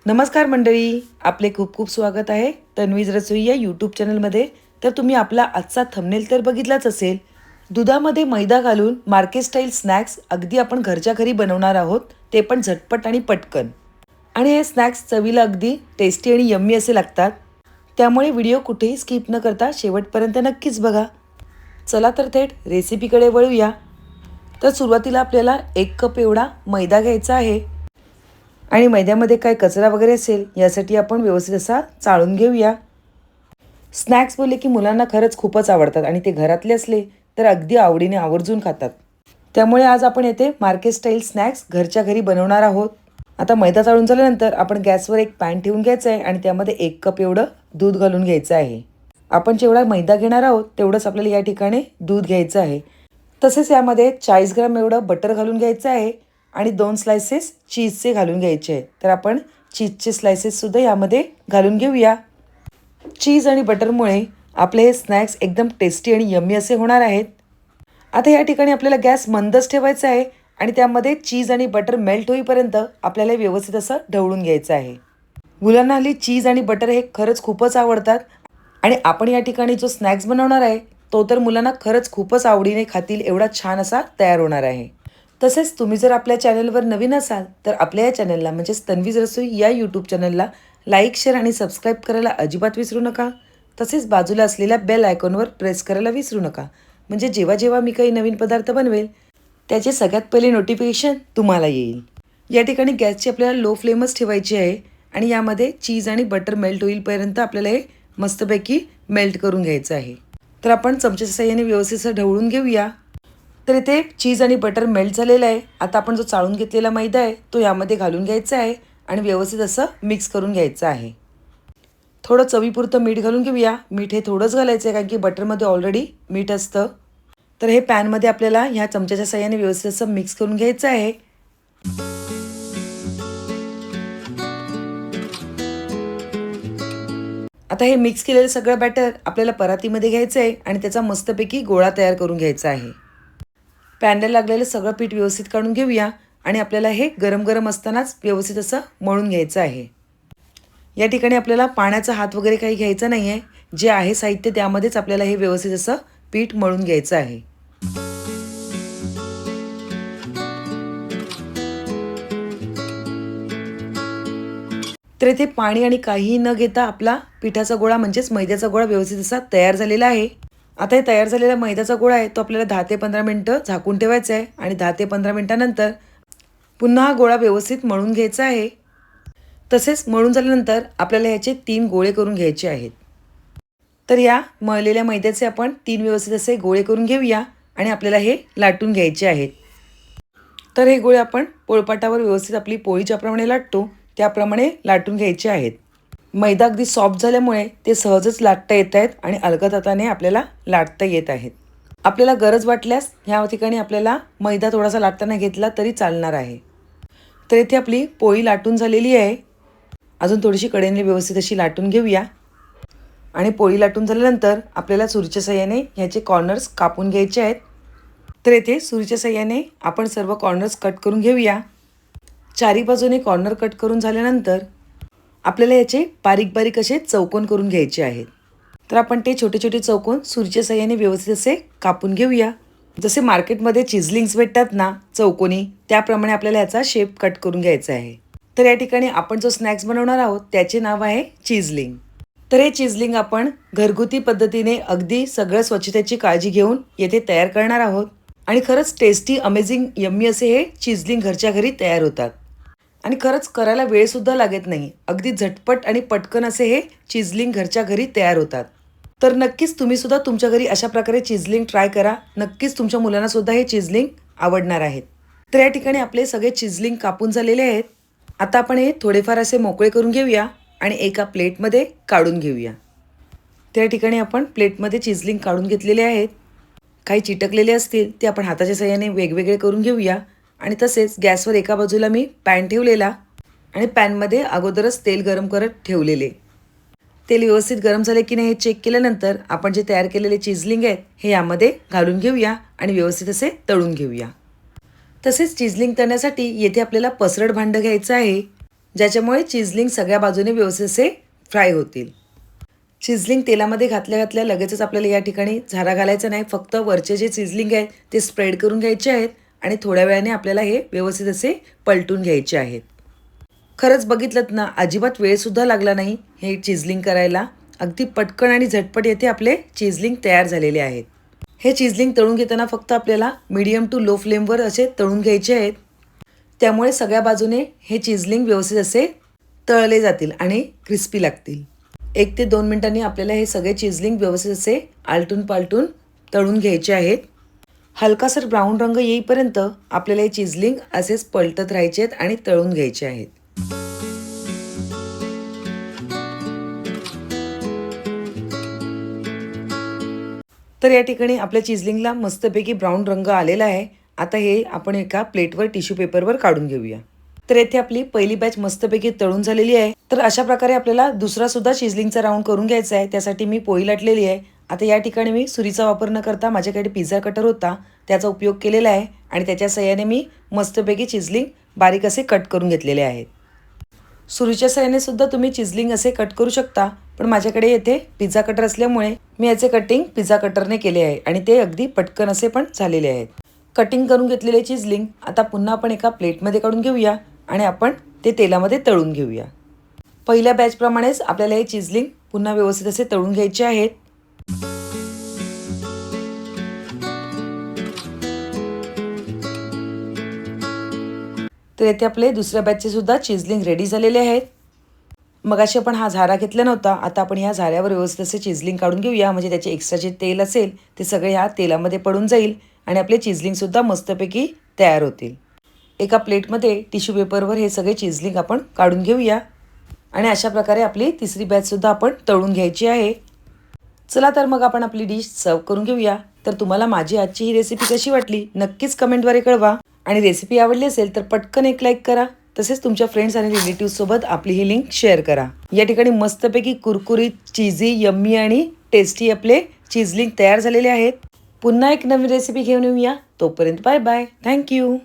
नमस्कार मंडळी, आपले खूप खूप स्वागत आहे तन्वीज रसोई या यूट्यूब चॅनलमध्ये. तर तुम्ही आपला आजचा थंबनेल तर बघितलाच असेल. दुधामध्ये मैदा घालून मार्केट स्टाईल स्नॅक्स अगदी आपण घरच्या घरी बनवणार आहोत, ते पण झटपट आणि पटकन. आणि हे स्नॅक्स चवीला अगदी टेस्टी आणि यम्मी असे लागतात. त्यामुळे व्हिडिओ कुठेही स्किप न करता शेवटपर्यंत नक्कीच बघा. चला तर थेट रेसिपीकडे वळूया. तर सुरुवातीला आपल्याला 1 कप एवढा मैदा घ्यायचा आहे. आणि मैद्यामध्ये काय कचरा वगैरे असेल यासाठी आपण व्यवस्थित असा चाळून घेऊया. स्नॅक्स बोलले की मुलांना खरंच खूपच आवडतात आणि ते घरातले असले तर अगदी आवडीने आवर्जून खातात. त्यामुळे आज आपण येथे मार्केट स्टाईल स्नॅक्स घरच्या घरी बनवणार आहोत. आता मैदा चाळून झाल्यानंतर आपण गॅसवर एक पॅन ठेवून घ्यायचं आहे आणि त्यामध्ये 1 कप एवढं दूध घालून घ्यायचं आहे. आपण जेवढा मैदा घेणार आहोत तेवढंच आपल्याला या ठिकाणी दूध घ्यायचं आहे. तसेच यामध्ये 40 ग्राम एवढं बटर घालून घ्यायचं आहे आणि 2 स्लायसेस चीजचे घालून घ्यायचे आहे. तर आपण चीजचे स्लायसेससुद्धा यामध्ये घालून घेऊया. चीज आणि बटरमुळे आपले हे स्नॅक्स एकदम टेस्टी आणि यम्मी असे होणार आहेत. आता या ठिकाणी आपल्याला गॅस मंदच ठेवायचा आहे आणि त्यामध्ये चीज आणि बटर मेल्ट होईपर्यंत आपल्याला व्यवस्थित असं ढवळून घ्यायचं आहे. मुलांना हल्ली चीज आणि बटर हे खरंच खूपच आवडतात आणि आपण या ठिकाणी जो स्नॅक्स बनवणार आहे तो तर मुलांना खरंच खूपच आवडीने खातील एवढा छान असा तयार होणार आहे. तसेच तुम्ही जर आपल्या चॅनलवर नवीन असाल तर आपल्या या चॅनलला म्हणजेच तन्वीज रसोई या यूट्यूब चॅनलला लाईक, शेअर आणि सबस्क्राईब करायला अजिबात विसरू नका. तसेच बाजूला असलेल्या बेल आयकॉनवर प्रेस करायला विसरू नका. म्हणजे जेव्हा जेव्हा मी काही नवीन पदार्थ बनवेल त्याचे सगळ्यात पहिले नोटिफिकेशन तुम्हाला येईल. या ठिकाणी गॅसची आपल्याला लो फ्लेमच ठेवायची आहे आणि यामध्ये चीज आणि बटर मेल्ट होईपर्यंत आपल्याला हे मस्तपैकी मेल्ट करून घ्यायचं आहे. तर आपण चमच्याच्या साहाय्याने व्यवस्थित असं ढवळून घेऊया. तर इथे चीज आणि बटर मेल्ट झालेलं आहे. आता आपण जो चाळून घेतलेला मैदा आहे तो यामध्ये घालून घ्यायचा आहे आणि व्यवस्थित असं मिक्स करून घ्यायचं आहे. थोडं चवीपुरतं मीठ घालून घेऊया. मीठ हे थोडंच घालायचं आहे कारण की बटरमध्ये ऑलरेडी मीठ असतं. तर हे पॅनमध्ये आपल्याला ह्या चमच्याच्या साहाय्याने व्यवस्थित असं मिक्स करून घ्यायचं आहे. आता हे मिक्स केलेलं सगळं बॅटर आपल्याला परातीमध्ये घ्यायचं आहे आणि त्याचा मस्तपैकी गोळा तयार करून घ्यायचा आहे. पॅनला लागलेलं सगळं पीठ व्यवस्थित काढून घेऊया आणि आपल्याला हे गरम गरम असतानाच व्यवस्थित असं मळून घ्यायचं आहे. या ठिकाणी आपल्याला पाण्याचा हात वगैरे काही घ्यायचा नाही आहे. जे आहे साहित्य त्यामध्येच आपल्याला हे व्यवस्थित असं पीठ मळून घ्यायचं आहे. तर इथे पाणी आणि काहीही न घेता आपला पिठाचा गोळा म्हणजेच मैद्याचा गोळा व्यवस्थित असा तयार झालेला आहे. आता हे तयार झालेला मैद्याचा गोळा आहे तो आपल्याला 10 ते 15 मिनटं झाकून ठेवायचा आहे आणि 10 ते 15 मिनटानंतर पुन्हा हा गोळा व्यवस्थित मळून घ्यायचा आहे. तसेच मळून झाल्यानंतर आपल्याला ह्याचे 3 गोळे करून घ्यायचे आहेत. तर या मळलेल्या मैद्याचे आपण 3 व्यवस्थित असे गोळे करून घेऊया आणि आपल्याला हे लाटून घ्यायचे आहेत. तर हे गोळे आपण पोळपाटावर व्यवस्थित आपली पोळी ज्याप्रमाणे लाटतो त्याप्रमाणे लाटून घ्यायचे आहेत. मैदा अगदी सॉफ्ट झाल्यामुळे ते सहजच लाटता येत आहेत आणि अलगद हाताने आपल्याला लाटता येत आहेत. आपल्याला गरज वाटल्यास ह्या ठिकाणी आपल्याला मैदा थोडासा लाटताना घेतला तरी चालणार आहे. तर इथे आपली पोळी लाटून झालेली आहे. अजून थोडीशी कडेने व्यवस्थित अशी लाटून घेऊया आणि पोळी लाटून झाल्यानंतर आपल्याला सुरीच्या साहाय्याने ह्याचे कॉर्नर्स कापून घ्यायचे आहेत. तर इथे सुरीच्या साहाय्याने आपण सर्व कॉर्नर्स कट करून घेऊया. चारी बाजूने कॉर्नर कट करून झाल्यानंतर आपल्याला याचे बारीक बारीक असे चौकोन करून घ्यायचे आहेत. तर आपण ते छोटे छोटे चौकोन सुरीच्या साहाय्याने व्यवस्थित असे कापून घेऊया. जसे मार्केटमध्ये चिझलिंग्स भेटतात ना चौकोनी, त्याप्रमाणे आपल्याला याचा शेप कट करून घ्यायचा आहे. तर या ठिकाणी आपण जो स्नॅक्स बनवणार आहोत त्याचे नाव आहे चिझलिंग. तर हे चिझलिंग आपण घरगुती पद्धतीने अगदी सगळं स्वच्छतेची काळजी घेऊन येथे तयार करणार आहोत आणि खरंच टेस्टी, अमेझिंग, यम्मी असे हे चिझलिंग घरच्या घरी तयार होतात. आणि खरंच करायला वेळसुद्धा लागत नाही. अगदी झटपट आणि पटकन असे हे चिझलिंग घरच्या घरी तयार होतात. तर नक्कीच तुम्हीसुद्धा तुमच्या घरी अशा प्रकारे चिझलिंग ट्राय करा. नक्कीच तुमच्या मुलांनासुद्धा हे चिझलिंग आवडणार आहेत. तर या ठिकाणी आपले सगळे चिझलिंग कापून झालेले आहेत. आता आपण हे थोडेफार असे मोकळे करून घेऊया आणि एका प्लेटमध्ये काढून घेऊया. त्या ठिकाणी आपण प्लेटमध्ये चिझलिंग काढून घेतलेले आहेत. काही चिटकलेले असतील ते आपण हाताच्या साहाय्याने वेगवेगळे करून घेऊया. आणि तसेच गॅसवर एका बाजूला मी पॅन ठेवलेला आणि पॅनमध्ये अगोदरच तेल गरम करत ठेवलेले. तेल व्यवस्थित गरम झाले की नाही हे चेक केल्यानंतर आपण जे तयार केलेले चिझलिंग आहेत हे यामध्ये घालून घेऊया आणि व्यवस्थित असे तळून घेऊया. तसेच चिझलिंग तळण्यासाठी येथे आपल्याला पसरट भांडं घ्यायचं आहे. ज्याच्यामुळे चिझलिंग सगळ्या बाजूने व्यवस्थित असे फ्राय होतील. चिझलिंग तेलामध्ये घातल्या घातल्या लगेचच आपल्याला या ठिकाणी झारा घालायचा नाही. फक्त वरचे जे चिझलिंग आहे ते स्प्रेड करून घ्यायचे आहेत आणि थोड्या वेळाने आपल्याला हे व्यवस्थित असे पलटून घ्यायचे आहेत. खरंच बघितलं ना, अजिबात वेळसुद्धा लागला नाही हे चिझलिंग करायला. अगदी पटकन आणि झटपट येथे आपले चिझलिंग तयार झालेले आहेत. हे चिझलिंग तळून घेताना फक्त आपल्याला मीडियम टू लो फ्लेमवर असे तळून घ्यायचे आहेत. त्यामुळे सगळ्या बाजूने हे चिझलिंग व्यवस्थित असे तळले जातील आणि क्रिस्पी लागतील. 1 ते 2 मिनिटांनी आपल्याला हे सगळे चिझलिंग व्यवस्थित असे आलटून पालटून तळून घ्यायचे आहेत. हलकासर ब्राऊन रंग येईपर्यंत आपल्याला हे चिझलिंग असेच पलटत राहायचे आहेत आणि तळून घ्यायचे आहेत. तर या ठिकाणी आपल्या चिझलिंगला मस्तपैकी ब्राऊन रंग आलेला आहे. आता हे आपण एका प्लेटवर टिश्यू पेपरवर काढून घेऊया. तर येथे आपली पहिली बॅच मस्तपैकी तळून झालेली आहे. तर अशा प्रकारे आपल्याला दुसरा सुद्धा चिझलिंगचा राऊंड करून घ्यायचा आहे. त्यासाठी मी पोळी लाटलेली आहे. आता या ठिकाणी मी सुरीचा वापर न करता माझ्याकडे पिझ्झा कटर होता त्याचा उपयोग केलेला आहे आणि त्याच्या सहाय्याने मी मस्तपैकी चिझलिंग बारीक असे कट करून घेतलेले आहेत. सुरीच्या सहाय्याने सुद्धा तुम्ही चिझलिंग असे कट करू शकता, पण माझ्याकडे येथे पिझ्झा कटर असल्यामुळे मी याचे कटिंग पिझ्झा कटरने केले आहे आणि ते अगदी पटकन असे पण झालेले आहेत. कटिंग करून घेतलेले चिझलिंग आता पुन्हा आपण एका प्लेटमध्ये काढून घेऊया आणि आपण ते तेलामध्ये तळून घेऊया. पहिल्या बॅचप्रमाणेच आपल्याला हे चिझलिंग पुन्हा व्यवस्थित असे तळून घ्यायचे आहेत. तर येथे आपले दुसऱ्या बॅचचे सुद्धा चिझलिंग रेडी झालेले आहेत. मगाशी आपण हा झारा घेतला नव्हता, आता आपण ह्या झाऱ्यावर व्यवस्थित असे चिझलिंग काढून घेऊया, म्हणजे त्याचे एक्स्ट्रा जे तेल असेल ते सगळे ह्या तेलामध्ये पडून जाईल आणि आपले चिझलिंगसुद्धा मस्तपैकी तयार होतील. एका प्लेटमध्ये टिश्यू पेपरवर हे सगळे चिझलिंग आपण काढून घेऊया आणि अशा प्रकारे आपली तिसरी बॅचसुद्धा आपण तळून घ्यायची आहे. चला तर मग आपण आपली डिश सर्व करून घेऊया. तर तुम्हाला माझी आजची ही रेसिपी कशी वाटली नक्कीच कमेंटद्वारे कळवा आणि रेसिपी आवडली असेल तर पटकन एक लाईक करा. तसेच तुमच्या फ्रेंड्स आणि रिलेटिव्हसोबत आपली ही लिंक शेअर करा. या ठिकाणी मस्तपैकी कुरकुरीत, चीझी, यम्मी आणि टेस्टी आपले चिझलिंग तयार झालेले आहेत. पुन्हा एक नवीन रेसिपी घेऊन येऊया. तोपर्यंत बाय बाय. थँक्यू.